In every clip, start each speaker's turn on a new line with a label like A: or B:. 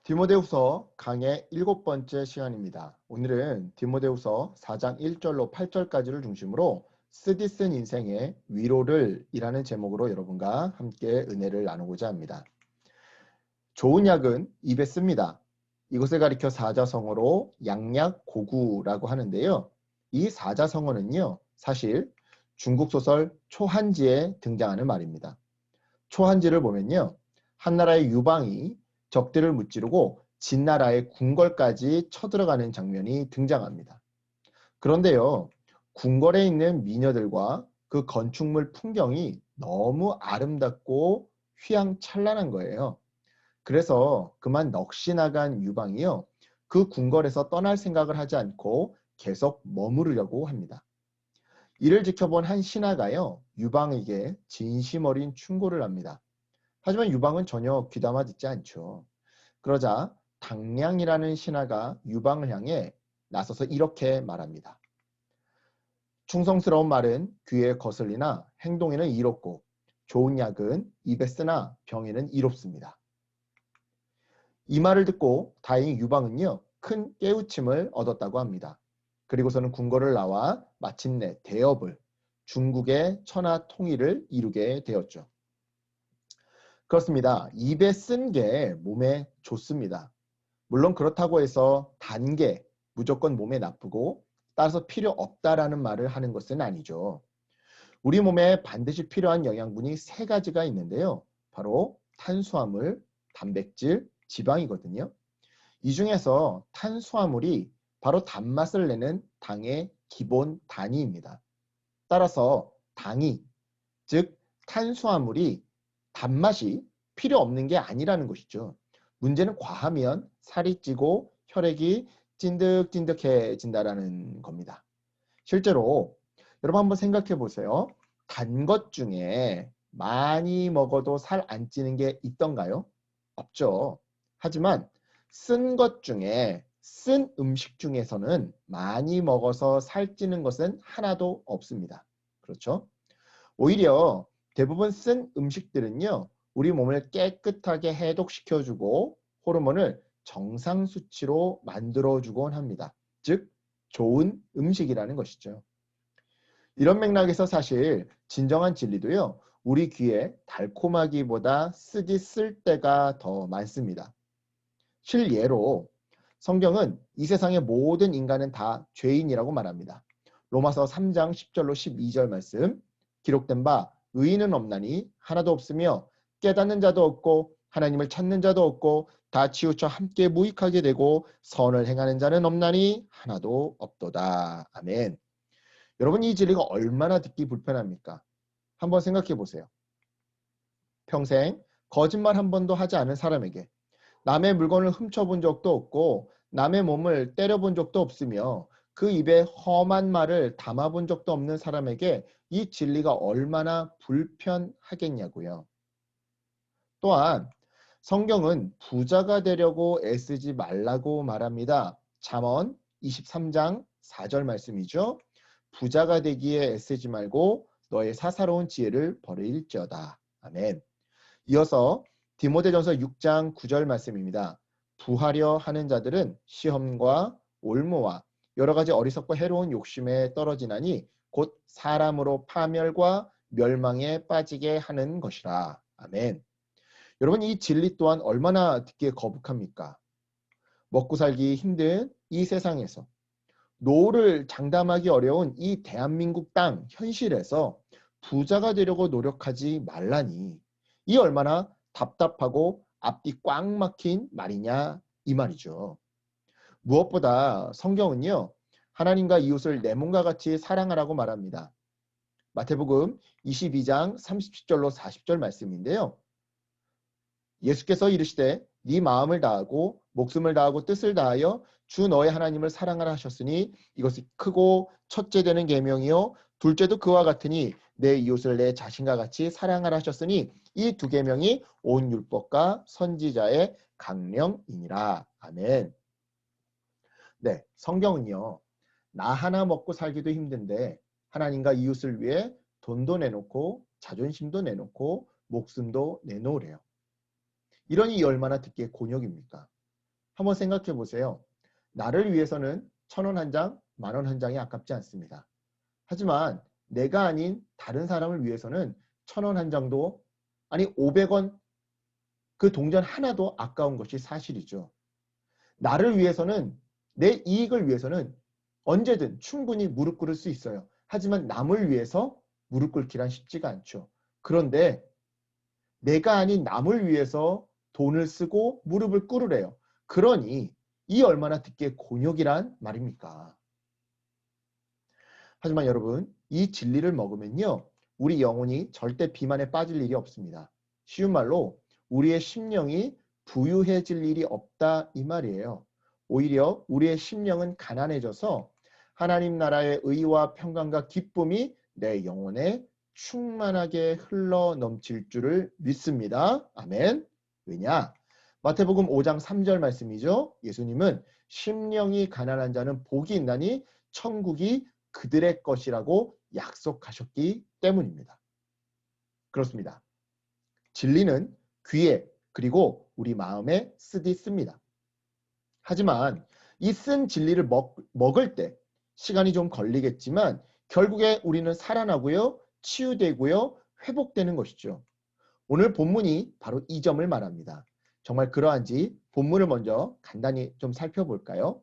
A: 디모데후서 강의 7번째 시간입니다. 오늘은 디모데후서 4장 1절로 8절까지를 중심으로 쓰디쓴 인생의 위로를 이라는 제목으로 여러분과 함께 은혜를 나누고자 합니다. 좋은 약은 입에 씁니다. 이것을 가리켜 사자성어로 양약고구라고 하는데요. 이 사자성어는요, 사실 중국 소설 초한지에 등장하는 말입니다. 초한지를 보면요, 한나라의 유방이 적들을 무찌르고 진나라의 궁궐까지 쳐들어가는 장면이 등장합니다. 그런데요, 궁궐에 있는 미녀들과 그 건축물 풍경이 너무 아름답고 휘황찬란한 거예요. 그래서 그만 넋이 나간 유방이요, 그 궁궐에서 떠날 생각을 하지 않고 계속 머무르려고 합니다. 이를 지켜본 한 신하가요, 유방에게 진심 어린 충고를 합니다. 하지만 유방은 전혀 귀담아 듣지 않죠. 그러자 당량이라는 신하가 유방을 향해 나서서 이렇게 말합니다. 충성스러운 말은 귀에 거슬리나 행동에는 이롭고 좋은 약은 입에 쓰나 병에는 이롭습니다. 이 말을 듣고 다행히 유방은요, 큰 깨우침을 얻었다고 합니다. 그리고서는 궁궐을 나와 마침내 대업을, 중국의 천하 통일을 이루게 되었죠. 그렇습니다. 입에 쓴 게 몸에 좋습니다. 물론 그렇다고 해서 단 게 무조건 몸에 나쁘고 따라서 필요 없다라는 말을 하는 것은 아니죠. 우리 몸에 반드시 필요한 영양분이 세 가지가 있는데요. 바로 탄수화물, 단백질, 지방이거든요. 이 중에서 탄수화물이 바로 단맛을 내는 당의 기본 단위입니다. 따라서 당이, 즉 탄수화물이 단맛이 필요 없는 게 아니라는 것이죠. 문제는 과하면 살이 찌고 혈액이 찐득찐득해진다라는 겁니다. 실제로 여러분 한번 생각해 보세요. 단 것 중에 많이 먹어도 살 안 찌는 게 있던가요? 없죠. 하지만 쓴 것 중에 쓴 음식 중에서는 많이 먹어서 살찌는 것은 하나도 없습니다. 그렇죠? 오히려 대부분 쓴 음식들은요, 우리 몸을 깨끗하게 해독시켜주고 호르몬을 정상 수치로 만들어주곤 합니다. 즉, 좋은 음식이라는 것이죠. 이런 맥락에서 사실 진정한 진리도요, 우리 귀에 달콤하기보다 쓰디 쓸 때가 더 많습니다. 실예로 성경은 이 세상의 모든 인간은 다 죄인이라고 말합니다. 로마서 3장 10절로 12절 말씀, 기록된 바 의인은 없나니 하나도 없으며 깨닫는 자도 없고 하나님을 찾는 자도 없고 다 치우쳐 함께 무익하게 되고 선을 행하는 자는 없나니 하나도 없도다. 아멘. 여러분, 이 진리가 얼마나 듣기 불편합니까? 한번 생각해 보세요. 평생 거짓말 한 번도 하지 않은 사람에게 남의 물건을 훔쳐본 적도 없고 남의 몸을 때려본 적도 없으며 그 입에 험한 말을 담아본 적도 없는 사람에게 이 진리가 얼마나 불편하겠냐고요. 또한 성경은 부자가 되려고 애쓰지 말라고 말합니다. 잠언 23장 4절 말씀이죠. 부자가 되기에 애쓰지 말고 너의 사사로운 지혜를 버릴지어다. 아멘. 이어서 디모데전서 6장 9절 말씀입니다. 부하려 하는 자들은 시험과 올무와 여러 가지 어리석고 해로운 욕심에 떨어지나니 곧 사람으로 파멸과 멸망에 빠지게 하는 것이라. 아멘. 여러분, 이 진리 또한 얼마나 듣기에 거북합니까? 먹고 살기 힘든 이 세상에서 노후를 장담하기 어려운 이 대한민국 땅 현실에서 부자가 되려고 노력하지 말라니 이 얼마나 답답하고 앞뒤 꽉 막힌 말이냐 이 말이죠. 무엇보다 성경은요, 하나님과 이웃을 내 몸과 같이 사랑하라고 말합니다. 마태복음 22장 37절로 40절 말씀인데요. 예수께서 이르시되 네 마음을 다하고 목숨을 다하고 뜻을 다하여 주 너의 하나님을 사랑하라 하셨으니 이것이 크고 첫째 되는 계명이요 둘째도 그와 같으니 내 이웃을 내 자신과 같이 사랑하라 하셨으니 이 두 계명이 온 율법과 선지자의 강령이니라. 아멘. 네, 성경은요, 나 하나 먹고 살기도 힘든데 하나님과 이웃을 위해 돈도 내놓고 자존심도 내놓고 목숨도 내놓으래요. 이러니 얼마나 듣기에 곤욕입니까? 한번 생각해 보세요. 나를 위해서는 1,000원 한 장, 10,000원 한 장이 아깝지 않습니다. 하지만 내가 아닌 다른 사람을 위해서는 1,000원 한 장도, 아니 500원 그 동전 하나도 아까운 것이 사실이죠. 나를 위해서는, 내 이익을 위해서는 언제든 충분히 무릎 꿇을 수 있어요. 하지만 남을 위해서 무릎 꿇기란 쉽지가 않죠. 그런데 내가 아닌 남을 위해서 돈을 쓰고 무릎을 꿇으래요. 그러니 이 얼마나 듣기에 곤욕이란 말입니까? 하지만 여러분, 이 진리를 먹으면요, 우리 영혼이 절대 비만에 빠질 일이 없습니다. 쉬운 말로 우리의 심령이 부유해질 일이 없다 이 말이에요. 오히려 우리의 심령은 가난해져서 하나님 나라의 의와 평강과 기쁨이 내 영혼에 충만하게 흘러 넘칠 줄을 믿습니다. 아멘. 왜냐? 마태복음 5장 3절 말씀이죠. 예수님은 심령이 가난한 자는 복이 있나니 천국이 그들의 것이라고 약속하셨기 때문입니다. 그렇습니다. 진리는 귀에 그리고 우리 마음에 쓰디 씁니다. 하지만 이 쓴 진리를 먹을 때 시간이 좀 걸리겠지만 결국에 우리는 살아나고요, 치유되고요, 회복되는 것이죠. 오늘 본문이 바로 이 점을 말합니다. 정말 그러한지 본문을 먼저 간단히 좀 살펴볼까요?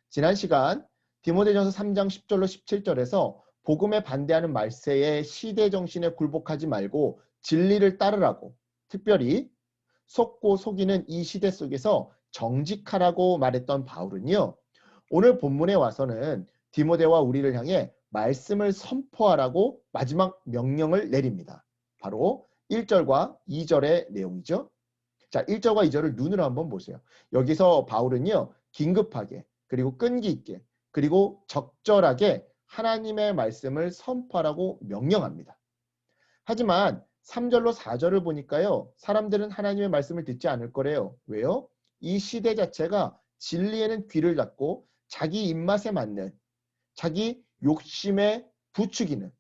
A: 지난 시간 디모데전서 3장 10절로 17절에서 복음에 반대하는 말세의 시대 정신에 굴복하지 말고 진리를 따르라고, 특별히 속고 속이는 이 시대 속에서 정직하라고 말했던 바울은요, 오늘 본문에 와서는 디모데와 우리를 향해 말씀을 선포하라고 마지막 명령을 내립니다. 바로 1절과 2절의 내용이죠. 자, 1절과 2절을 눈으로 한번 보세요. 여기서 바울은요, 긴급하게 그리고 끈기 있게 그리고 적절하게 하나님의 말씀을 선포하라고 명령합니다. 하지만 3절로 4절을 보니까요, 사람들은 하나님의 말씀을 듣지 않을 거래요. 왜요? 이 시대 자체가 진리에는 귀를 닫고 자기 입맛에 맞는, 자기 욕심에 부추기는,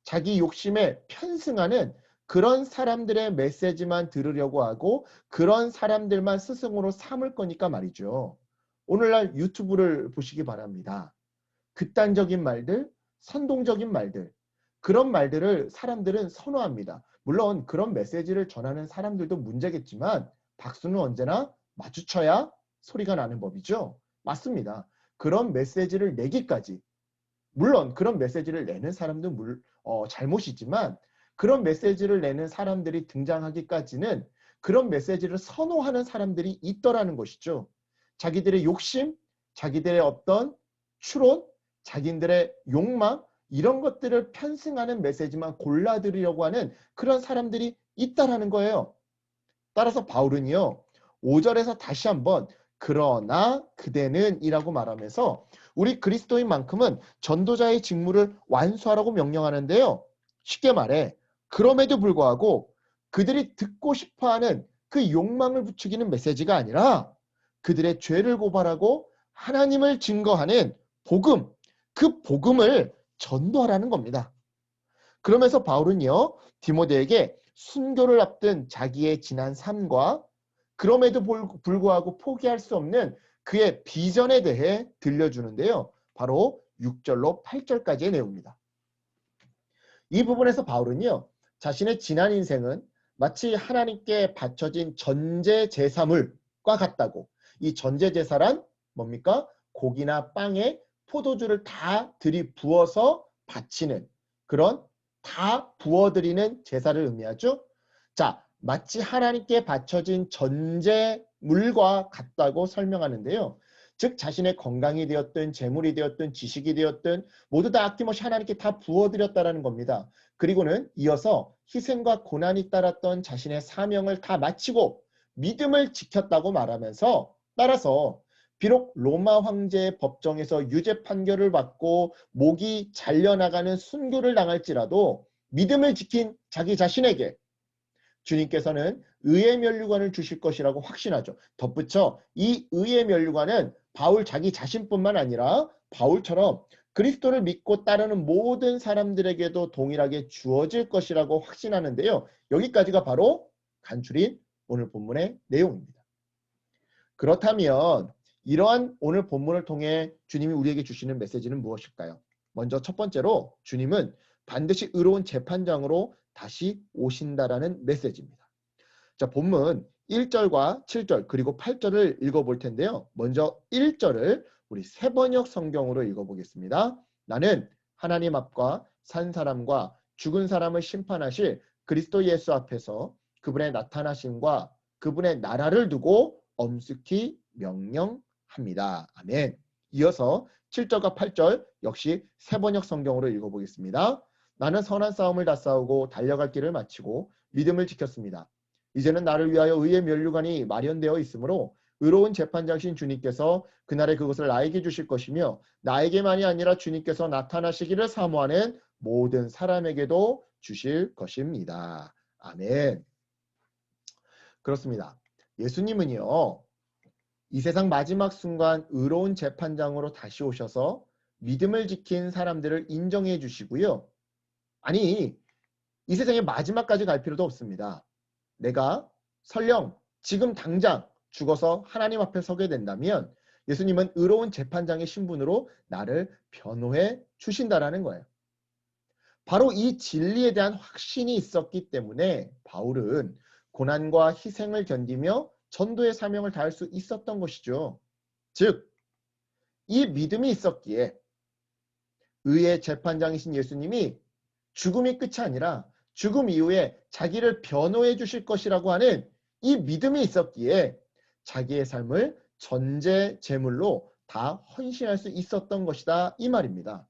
A: 자기 욕심에 편승하는 그런 사람들의 메시지만 들으려고 하고 그런 사람들만 스승으로 삼을 거니까 말이죠. 오늘날 유튜브를 보시기 바랍니다. 극단적인 말들, 선동적인 말들, 그런 말들을 사람들은 선호합니다. 물론 그런 메시지를 전하는 사람들도 문제겠지만 박수는 언제나 마주쳐야 소리가 나는 법이죠. 맞습니다. 그런 메시지를 내기까지, 물론 그런 메시지를 내는 사람도 잘못이지만 그런 메시지를 내는 사람들이 등장하기까지는 그런 메시지를 선호하는 사람들이 있더라는 것이죠. 자기들의 욕심, 자기들의 어떤 추론, 자기들의 욕망, 이런 것들을 편승하는 메시지만 골라들으려고 하는 그런 사람들이 있다라는 거예요. 따라서 바울은요, 5절에서 다시 한번 그러나 그대는 이라고 말하면서 우리 그리스도인만큼은 전도자의 직무를 완수하라고 명령하는데요. 쉽게 말해 그럼에도 불구하고 그들이 듣고 싶어하는 그 욕망을 부추기는 메시지가 아니라 그들의 죄를 고발하고 하나님을 증거하는 복음, 그 복음을 전도하라는 겁니다. 그러면서 바울은요, 디모데에게 순교를 앞둔 자기의 지난 삶과 그럼에도 불구하고 포기할 수 없는 그의 비전에 대해 들려주는데요. 바로 6절로 8절까지의 내용입니다. 이 부분에서 바울은요, 자신의 지난 인생은 마치 하나님께 바쳐진 전제 제사물과 같다고, 이 전제 제사란 뭡니까? 고기나 빵에 포도주를 다 들이부어서 바치는 그런 다 부어드리는 제사를 의미하죠. 자, 마치 하나님께 바쳐진 전제물과 같다고 설명하는데요. 즉 자신의 건강이 되었든 재물이 되었든 지식이 되었든 모두 다 아낌없이 하나님께 다 부어드렸다라는 겁니다. 그리고는 이어서 희생과 고난이 따랐던 자신의 사명을 다 마치고 믿음을 지켰다고 말하면서, 따라서 비록 로마 황제의 법정에서 유죄 판결을 받고 목이 잘려나가는 순교를 당할지라도 믿음을 지킨 자기 자신에게 주님께서는 의의 면류관을 주실 것이라고 확신하죠. 덧붙여 이 의의 면류관은 바울 자기 자신뿐만 아니라 바울처럼 그리스도를 믿고 따르는 모든 사람들에게도 동일하게 주어질 것이라고 확신하는데요. 여기까지가 바로 간추린 오늘 본문의 내용입니다. 그렇다면 이러한 오늘 본문을 통해 주님이 우리에게 주시는 메시지는 무엇일까요? 먼저 첫 번째로 주님은 반드시 의로운 재판장으로 다시 오신다라는 메시지입니다. 자, 본문 1절과 7절 그리고 8절을 읽어볼 텐데요. 먼저 1절을 우리 세번역 성경으로 읽어보겠습니다. 나는 하나님 앞과 산 사람과 죽은 사람을 심판하실 그리스도 예수 앞에서 그분의 나타나심과 그분의 나라를 두고 엄숙히 명령합니다. 아멘. 이어서 7절과 8절 역시 세번역 성경으로 읽어보겠습니다. 나는 선한 싸움을 다 싸우고 달려갈 길을 마치고 믿음을 지켰습니다. 이제는 나를 위하여 의의 면류관이 마련되어 있으므로 의로운 재판장신 주님께서 그날에 그것을 나에게 주실 것이며 나에게만이 아니라 주님께서 나타나시기를 사모하는 모든 사람에게도 주실 것입니다. 아멘. 그렇습니다. 예수님은요, 이 세상 마지막 순간 의로운 재판장으로 다시 오셔서 믿음을 지킨 사람들을 인정해 주시고요. 아니, 이 세상의 마지막까지 갈 필요도 없습니다. 내가 설령 지금 당장 죽어서 하나님 앞에 서게 된다면 예수님은 의로운 재판장의 신분으로 나를 변호해 주신다라는 거예요. 바로 이 진리에 대한 확신이 있었기 때문에 바울은 고난과 희생을 견디며 전도의 사명을 다할 수 있었던 것이죠. 즉, 이 믿음이 있었기에 의의 재판장이신 예수님이 죽음이 끝이 아니라 죽음 이후에 자기를 변호해 주실 것이라고 하는 이 믿음이 있었기에 자기의 삶을 전제 제물로 다 헌신할 수 있었던 것이다 이 말입니다.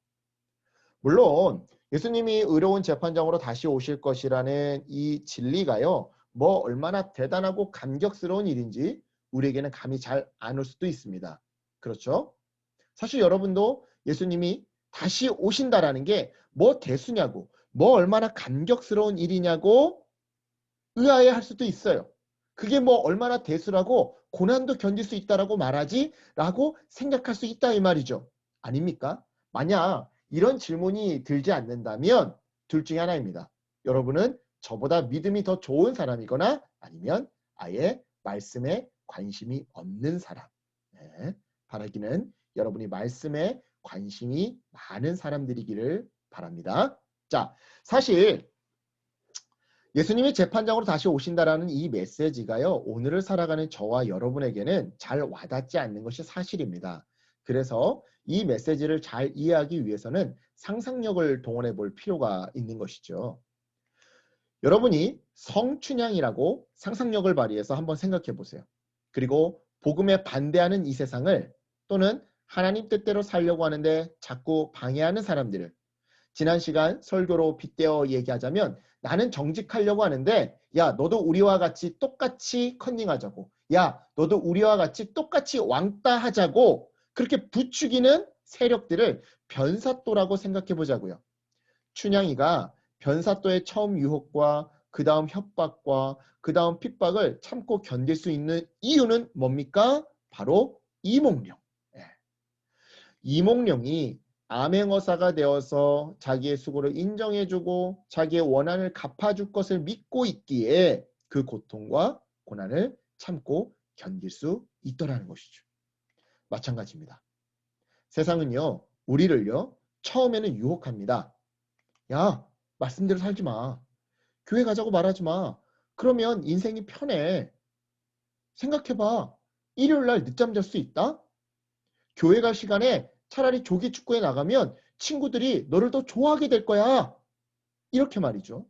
A: 물론 예수님이 의로운 재판장으로 다시 오실 것이라는 이 진리가요, 뭐 얼마나 대단하고 감격스러운 일인지 우리에게는 감이 잘 안 올 수도 있습니다. 그렇죠? 사실 여러분도 예수님이 다시 오신다라는 게 뭐 대수냐고, 뭐 얼마나 감격스러운 일이냐고 의아해할 수도 있어요. 그게 뭐 얼마나 대수라고 고난도 견딜 수 있다라고 말하지? 라고 생각할 수 있다 이 말이죠. 아닙니까? 만약 이런 질문이 들지 않는다면 둘 중에 하나입니다. 여러분은 저보다 믿음이 더 좋은 사람이거나 아니면 아예 말씀에 관심이 없는 사람. 네, 바라기는 여러분이 말씀에 관심이 많은 사람들이기를 바랍니다. 자, 사실 예수님이 재판장으로 다시 오신다라는 이 메시지가요, 오늘을 살아가는 저와 여러분에게는 잘 와닿지 않는 것이 사실입니다. 그래서 이 메시지를 잘 이해하기 위해서는 상상력을 동원해 볼 필요가 있는 것이죠. 여러분이 성춘향이라고 상상력을 발휘해서 한번 생각해 보세요. 그리고 복음에 반대하는 이 세상을 또는 하나님 뜻대로 살려고 하는데 자꾸 방해하는 사람들을 지난 시간 설교로 빗대어 얘기하자면 나는 정직하려고 하는데 야 너도 우리와 같이 똑같이 컨닝하자고, 야 너도 우리와 같이 똑같이 왕따하자고 그렇게 부추기는 세력들을 변사또라고 생각해 보자고요. 춘향이가 변사또의 처음 유혹과 그 다음 협박과 그 다음 핍박을 참고 견딜 수 있는 이유는 뭡니까? 바로 이몽룡. 이몽룡이 암행어사가 되어서 자기의 수고를 인정해주고 자기의 원한을 갚아줄 것을 믿고 있기에 그 고통과 고난을 참고 견딜 수 있더라는 것이죠. 마찬가지입니다. 세상은요, 우리를요, 처음에는 유혹합니다. 야, 말씀대로 살지 마. 교회 가자고 말하지 마. 그러면 인생이 편해. 생각해봐. 일요일날 늦잠 잘 수 있다? 교회 갈 시간에 차라리 조기 축구에 나가면 친구들이 너를 더 좋아하게 될 거야. 이렇게 말이죠.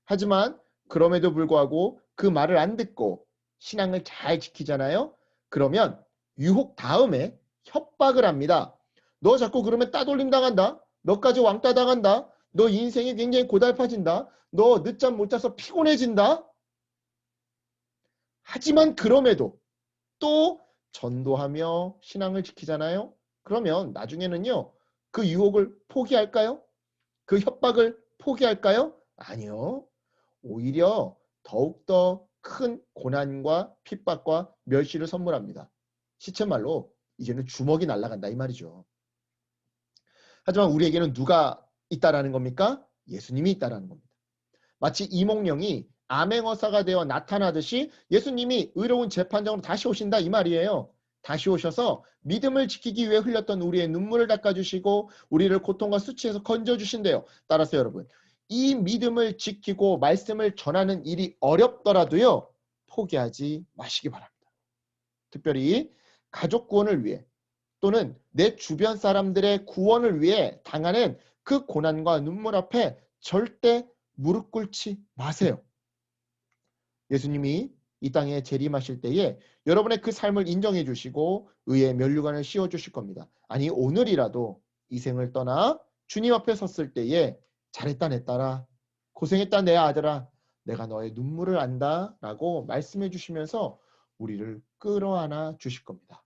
A: 하지만 그럼에도 불구하고 그 말을 안 듣고 신앙을 잘 지키잖아요. 그러면 유혹 다음에 협박을 합니다. 너 자꾸 그러면 따돌림 당한다. 너까지 왕따 당한다. 너 인생이 굉장히 고달파진다. 너 늦잠 못 자서 피곤해진다. 하지만 그럼에도 또 전도하며 신앙을 지키잖아요. 그러면 나중에는요, 그 유혹을 포기할까요? 그 협박을 포기할까요? 아니요. 오히려 더욱더 큰 고난과 핍박과 멸시를 선물합니다. 시쳇말로 이제는 주먹이 날아간다 이 말이죠. 하지만 우리에게는 누가 있다라는 겁니까? 예수님이 있다라는 겁니다. 마치 이몽룡이 암행어사가 되어 나타나듯이 예수님이 의로운 재판장으로 다시 오신다 이 말이에요. 다시 오셔서 믿음을 지키기 위해 흘렸던 우리의 눈물을 닦아주시고 우리를 고통과 수치에서 건져주신대요. 따라서 여러분, 이 믿음을 지키고 말씀을 전하는 일이 어렵더라도요. 포기하지 마시기 바랍니다. 특별히 가족 구원을 위해 또는 내 주변 사람들의 구원을 위해 당하는 그 고난과 눈물 앞에 절대 무릎 꿇지 마세요. 예수님이 이 땅에 재림하실 때에 여러분의 그 삶을 인정해 주시고 의의 면류관을 씌워 주실 겁니다. 아니 오늘이라도 이 생을 떠나 주님 앞에 섰을 때에 잘했다 내 딸아, 고생했다 내 아들아, 내가 너의 눈물을 안다 라고 말씀해 주시면서 우리를 끌어안아 주실 겁니다.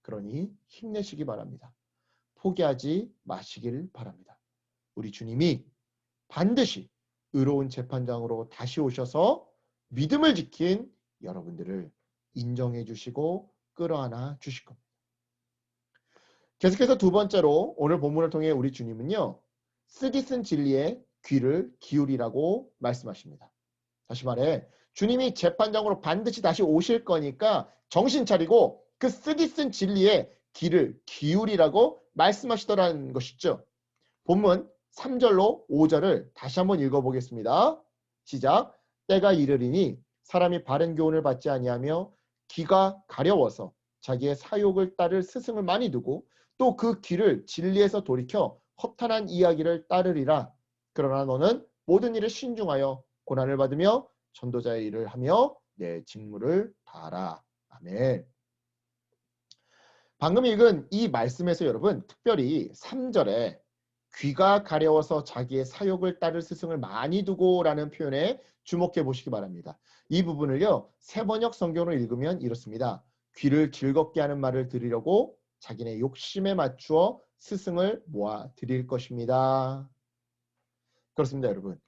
A: 그러니 힘내시기 바랍니다. 포기하지 마시길 바랍니다. 우리 주님이 반드시 의로운 재판장으로 다시 오셔서 믿음을 지킨 여러분들을 인정해 주시고 끌어안아 주실 겁니다. 계속해서 두 번째로 오늘 본문을 통해 우리 주님은요. 쓰디 쓴 진리에 귀를 기울이라고 말씀하십니다. 다시 말해 주님이 재판장으로 반드시 다시 오실 거니까 정신 차리고 그 쓰디 쓴 진리에 귀를 기울이라고 말씀하시더라는 것이죠. 본문 3절로 5절을 다시 한번 읽어보겠습니다. 시작. 때가 이르리니 사람이 바른 교훈을 받지 아니하며 귀가 가려워서 자기의 사욕을 따를 스승을 많이 두고 또 그 귀를 진리에서 돌이켜 허탄한 이야기를 따르리라. 그러나 너는 모든 일에 신중하여 고난을 받으며 전도자의 일을 하며 내 직무를 다하라. 아멘. 방금 읽은 이 말씀에서 여러분 특별히 3절에 귀가 가려워서 자기의 사욕을 따를 스승을 많이 두고 라는 표현에 주목해 보시기 바랍니다. 이 부분을요. 새번역 성경으로 읽으면 이렇습니다. 귀를 즐겁게 하는 말을 들으려고 자기네 욕심에 맞추어 스승을 모아 드릴 것입니다. 그렇습니다, 여러분.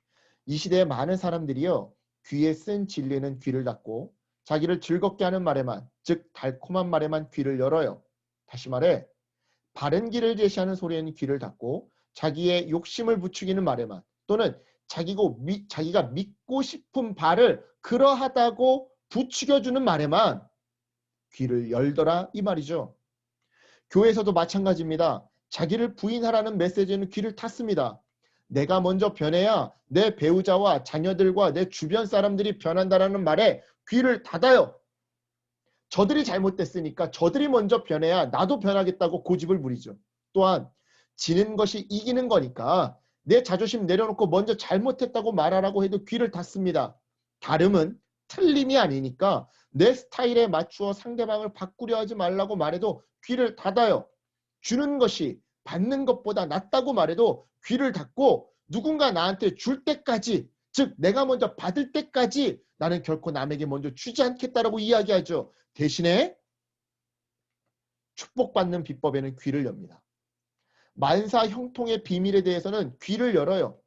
A: 이 시대에 많은 사람들이요. 귀에 쓴 진리는 귀를 닫고 자기를 즐겁게 하는 말에만, 즉 달콤한 말에만 귀를 열어요. 다시 말해 바른 길을 제시하는 소리에는 귀를 닫고 자기의 욕심을 부추기는 말에만 또는 자기가 믿고 싶은 바를 그러하다고 부추겨주는 말에만 귀를 열더라 이 말이죠. 교회에서도 마찬가지입니다. 자기를 부인하라는 메시지는 귀를 닫습니다. 내가 먼저 변해야 내 배우자와 자녀들과 내 주변 사람들이 변한다라는 말에 귀를 닫아요. 저들이 잘못됐으니까 저들이 먼저 변해야 나도 변하겠다고 고집을 부리죠. 또한 지는 것이 이기는 거니까 내 자존심 내려놓고 먼저 잘못했다고 말하라고 해도 귀를 닫습니다. 다름은 틀림이 아니니까 내 스타일에 맞추어 상대방을 바꾸려 하지 말라고 말해도 귀를 닫아요. 주는 것이 받는 것보다 낫다고 말해도 귀를 닫고 누군가 나한테 줄 때까지, 즉 내가 먼저 받을 때까지 나는 결코 남에게 먼저 주지 않겠다라고 이야기하죠. 대신에 축복받는 비법에는 귀를 엽니다. 만사 형통의 비밀에 대해서는 귀를 열어요.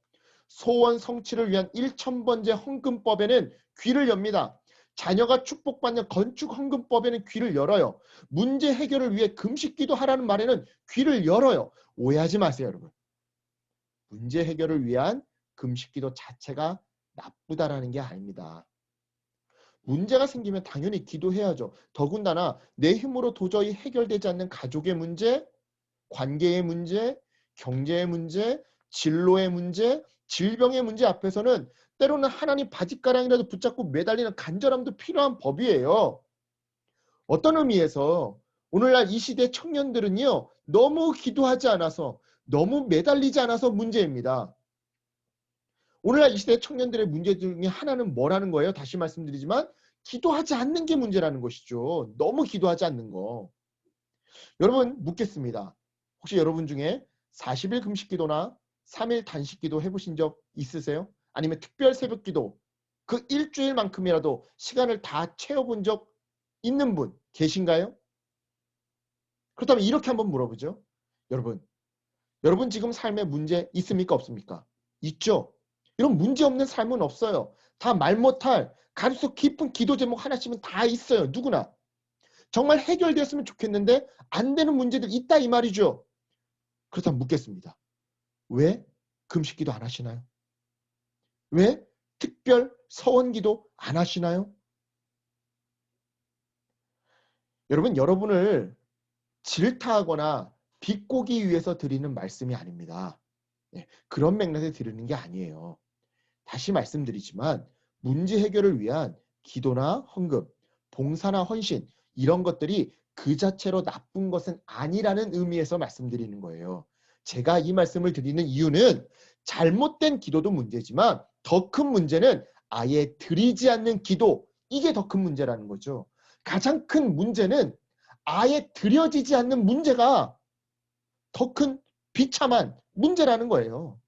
A: 소원 성취를 위한 1000번째 헌금법에는 귀를 엽니다. 자녀가 축복받는 건축 헌금법에는 귀를 열어요. 문제 해결을 위해 금식기도 하라는 말에는 귀를 열어요. 오해하지 마세요, 여러분. 문제 해결을 위한 금식기도 자체가 나쁘다라는 게 아닙니다. 문제가 생기면 당연히 기도해야죠. 더군다나 내 힘으로 도저히 해결되지 않는 가족의 문제, 관계의 문제, 경제의 문제, 진로의 문제, 질병의 문제 앞에서는 때로는 하나님 바짓가랑이라도 붙잡고 매달리는 간절함도 필요한 법이에요. 어떤 의미에서 오늘날 이 시대 청년들은요. 너무 기도하지 않아서 너무 매달리지 않아서 문제입니다. 오늘날 이 시대 청년들의 문제 중에 하나는 뭐라는 거예요? 다시 말씀드리지만 기도하지 않는 게 문제라는 것이죠. 너무 기도하지 않는 거. 여러분 묻겠습니다. 혹시 여러분 중에 40일 금식기도나 3일 단식기도 해보신 적 있으세요? 아니면 특별 새벽기도 그 일주일만큼이라도 시간을 다 채워본 적 있는 분 계신가요? 그렇다면 이렇게 한번 물어보죠. 여러분 지금 삶에 문제 있습니까? 없습니까? 있죠. 이런 문제 없는 삶은 없어요. 다 말 못할 가슴속 깊은 기도 제목 하나씩은 다 있어요. 누구나. 정말 해결됐으면 좋겠는데 안 되는 문제들 있다 이 말이죠. 그렇다면 묻겠습니다. 왜 금식기도 안 하시나요? 왜 특별 서원기도 안 하시나요? 여러분, 여러분을 질타하거나 비꼬기 위해서 드리는 말씀이 아닙니다. 그런 맥락에 드리는 게 아니에요. 다시 말씀드리지만 문제 해결을 위한 기도나 헌금, 봉사나 헌신 이런 것들이 그 자체로 나쁜 것은 아니라는 의미에서 말씀드리는 거예요. 제가 이 말씀을 드리는 이유는 잘못된 기도도 문제지만 더 큰 문제는 아예 드리지 않는 기도, 이게 더 큰 문제라는 거죠. 가장 큰 문제는 아예 드려지지 않는 문제가 더 큰 비참한 문제라는 거예요.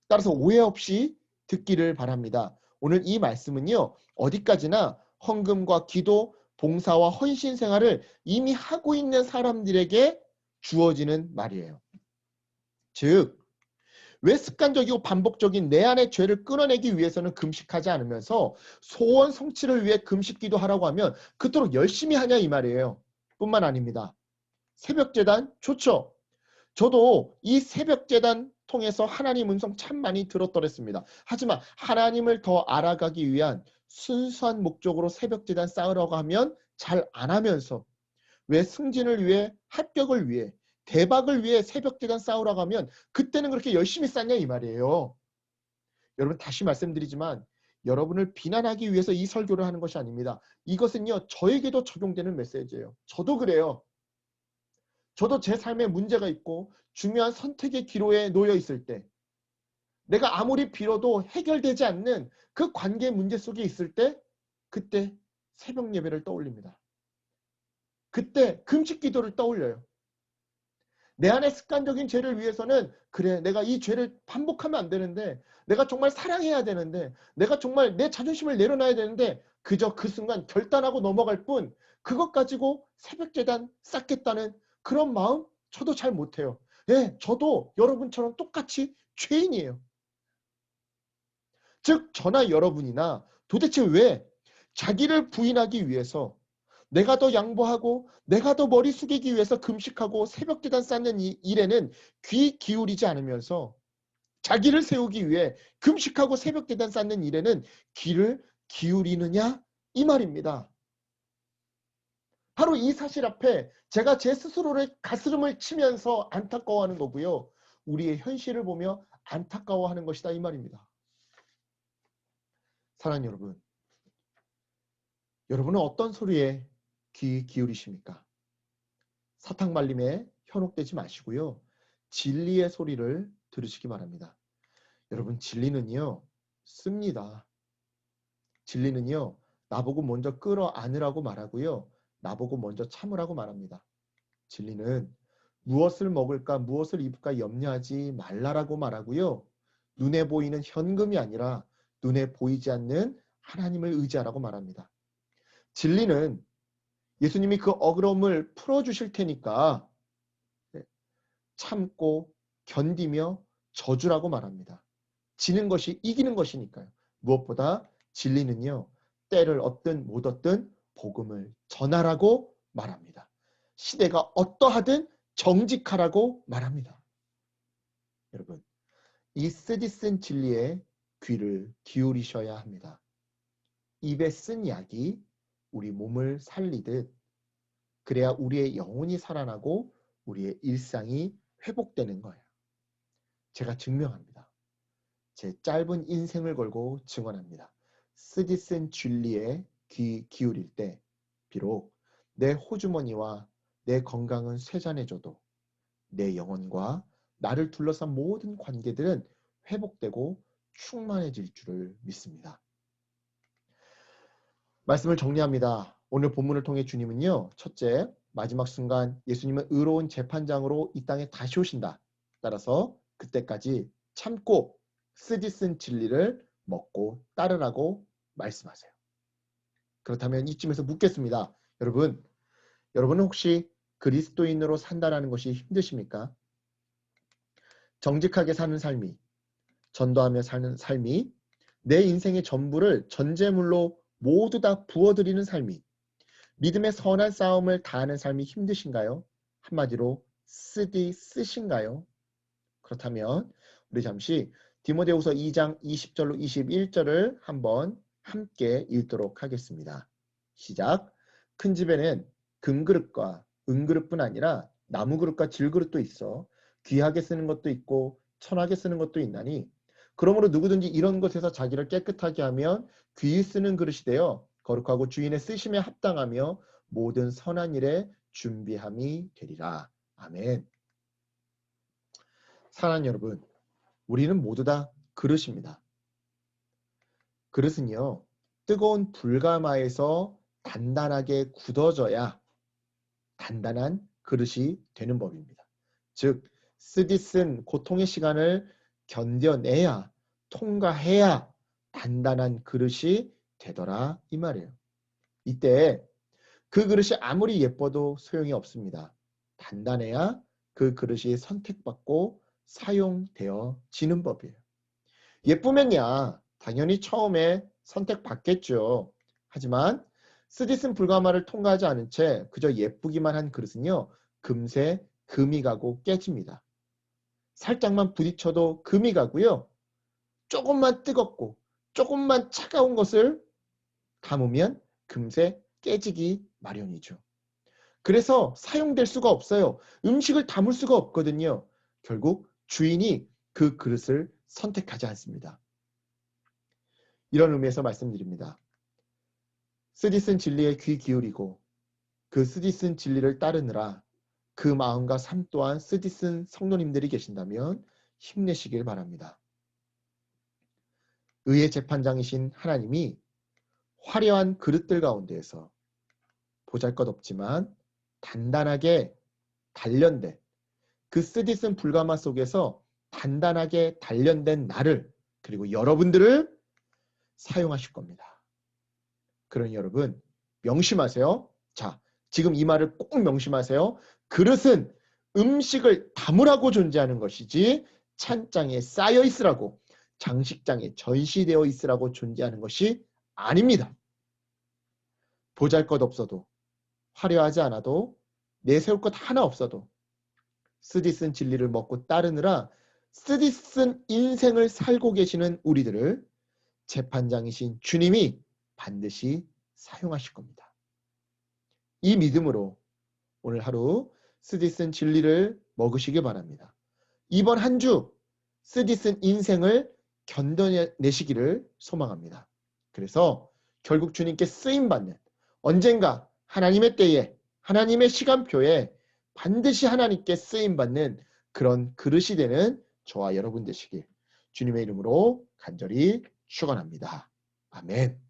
A: 따라서 오해 없이 듣기를 바랍니다. 오늘 이 말씀은요, 어디까지나 헌금과 기도, 봉사와 헌신 생활을 이미 하고 있는 사람들에게 주어지는 말이에요. 즉, 왜 습관적이고 반복적인 내 안의 죄를 끊어내기 위해서는 금식하지 않으면서 소원 성취를 위해 금식기도 하라고 하면 그토록 열심히 하냐 이 말이에요. 뿐만 아닙니다. 새벽제단 좋죠. 저도 이 새벽제단 통해서 하나님 음성 참 많이 들었더랬습니다. 하지만 하나님을 더 알아가기 위한 순수한 목적으로 새벽제단 쌓으려고 하면 잘 안 하면서 왜 승진을 위해 합격을 위해 대박을 위해 새벽제단 쌓으라고 하면 그때는 그렇게 열심히 쌓냐 이 말이에요. 여러분 다시 말씀드리지만 여러분을 비난하기 위해서 이 설교를 하는 것이 아닙니다. 이것은요 저에게도 적용되는 메시지예요. 저도 그래요. 저도 제 삶에 문제가 있고 중요한 선택의 기로에 놓여 있을 때 내가 아무리 빌어도 해결되지 않는 그 관계 문제 속에 있을 때 그때 새벽 예배를 떠올립니다. 그때 금식 기도를 떠올려요. 내 안의 습관적인 죄를 위해서는 그래 내가 이 죄를 반복하면 안 되는데 내가 정말 사랑해야 되는데 내가 정말 내 자존심을 내려놔야 되는데 그저 그 순간 결단하고 넘어갈 뿐 그것 가지고 새벽제단 쌓겠다는 그런 마음 저도 잘 못해요. 예, 저도 여러분처럼 똑같이 죄인이에요. 즉 저나 여러분이나 도대체 왜 자기를 부인하기 위해서 내가 더 양보하고 내가 더 머리 숙이기 위해서 금식하고 새벽제단 쌓는 이 일에는 귀 기울이지 않으면서 자기를 세우기 위해 금식하고 새벽제단 쌓는 일에는 귀를 기울이느냐 이 말입니다. 바로 이 사실 앞에 제가 제 스스로를 가스름을 치면서 안타까워하는 거고요. 우리의 현실을 보며 안타까워하는 것이다 이 말입니다. 사랑하는 여러분, 여러분은 어떤 소리에 귀 기울이십니까? 사탕 발림에 현혹되지 마시고요. 진리의 소리를 들으시기 바랍니다. 여러분 진리는요. 씁니다. 진리는요. 나보고 먼저 끌어안으라고 말하고요. 나보고 먼저 참으라고 말합니다. 진리는 무엇을 먹을까 무엇을 입을까 염려하지 말라라고 말하고요. 눈에 보이는 현금이 아니라 눈에 보이지 않는 하나님을 의지하라고 말합니다. 진리는 예수님이 그 억울함을 풀어주실 테니까 참고 견디며 저주라고 말합니다. 지는 것이 이기는 것이니까요. 무엇보다 진리는요. 때를 얻든 못 얻든 복음을 전하라고 말합니다. 시대가 어떠하든 정직하라고 말합니다. 여러분, 이 쓰디쓴 진리에 귀를 기울이셔야 합니다. 입에 쓴 약이 우리 몸을 살리듯 그래야 우리의 영혼이 살아나고 우리의 일상이 회복되는 거예요. 제가 증명합니다. 제 짧은 인생을 걸고 증언합니다. 쓰디쓴 진리에 귀 기울일 때 비록 내 호주머니와 내 건강은 쇠잔해져도 내 영혼과 나를 둘러싼 모든 관계들은 회복되고 충만해질 줄을 믿습니다. 말씀을 정리합니다. 오늘 본문을 통해 주님은요. 첫째, 마지막 순간 예수님은 의로운 재판장으로 이 땅에 다시 오신다. 따라서 그때까지 참고 쓰디쓴 진리를 먹고 따르라고 말씀하세요. 그렇다면 이쯤에서 묻겠습니다. 여러분은 혹시 그리스도인으로 산다라는 것이 힘드십니까? 정직하게 사는 삶이, 전도하며 사는 삶이, 내 인생의 전부를 전제물로 모두 다 부어드리는 삶이, 믿음의 선한 싸움을 다하는 삶이 힘드신가요? 한마디로 쓰신가요? 그렇다면 우리 잠시 디모데후서 2장 20절로 21절을 한번 함께 읽도록 하겠습니다. 시작. 큰 집에는 금그릇과 은그릇뿐 아니라 나무그릇과 질그릇도 있어 귀하게 쓰는 것도 있고 천하게 쓰는 것도 있나니 그러므로 누구든지 이런 것에서 자기를 깨끗하게 하면 귀히 쓰는 그릇이 되어 거룩하고 주인의 쓰심에 합당하며 모든 선한 일에 준비함이 되리라. 아멘. 사랑하는 여러분, 우리는 모두 다 그릇입니다. 그릇은요, 뜨거운 불가마에서 단단하게 굳어져야 단단한 그릇이 되는 법입니다. 즉, 쓰디쓴 고통의 시간을 견뎌내야, 통과해야 단단한 그릇이 되더라 이 말이에요. 이때 그 그릇이 아무리 예뻐도 소용이 없습니다. 단단해야 그 그릇이 선택받고 사용되어지는 법이에요. 예쁘면야 당연히 처음에 선택받겠죠. 하지만 쓰디쓴 불가마를 통과하지 않은 채 그저 예쁘기만 한 그릇은요, 금세 금이 가고 깨집니다. 살짝만 부딪혀도 금이 가고요. 조금만 뜨겁고 조금만 차가운 것을 담으면 금세 깨지기 마련이죠. 그래서 사용될 수가 없어요. 음식을 담을 수가 없거든요. 결국 주인이 그 그릇을 선택하지 않습니다. 이런 의미에서 말씀드립니다. 쓰디쓴 진리에 귀 기울이고 그 쓰디쓴 진리를 따르느라 그 마음과 삶 또한 쓰디쓴 성도님들이 계신다면 힘내시길 바랍니다. 의의 재판장이신 하나님이 화려한 그릇들 가운데에서 보잘것없지만 단단하게 단련된 그 쓰디쓴 불가마 속에서 단단하게 단련된 나를 그리고 여러분들을 사용하실 겁니다. 그러니 여러분 명심하세요. 자, 지금 이 말을 꼭 명심하세요. 그릇은 음식을 담으라고 존재하는 것이지 찬장에 쌓여 있으라고, 장식장에 전시되어 있으라고 존재하는 것이 아닙니다. 보잘것없어도, 화려하지 않아도, 내세울 것 하나 없어도 쓰디쓴 진리를 먹고 따르느라 쓰디쓴 인생을 살고 계시는 우리들을 재판장이신 주님이 반드시 사용하실 겁니다. 이 믿음으로 오늘 하루 쓰디쓴 진리를 먹으시기 바랍니다. 이번 한 주 쓰디쓴 인생을 견뎌내시기를 소망합니다. 그래서 결국 주님께 쓰임받는, 언젠가 하나님의 때에 하나님의 시간표에 반드시 하나님께 쓰임받는 그런 그릇이 되는 저와 여러분 되시길 주님의 이름으로 간절히 축원합니다. 아멘.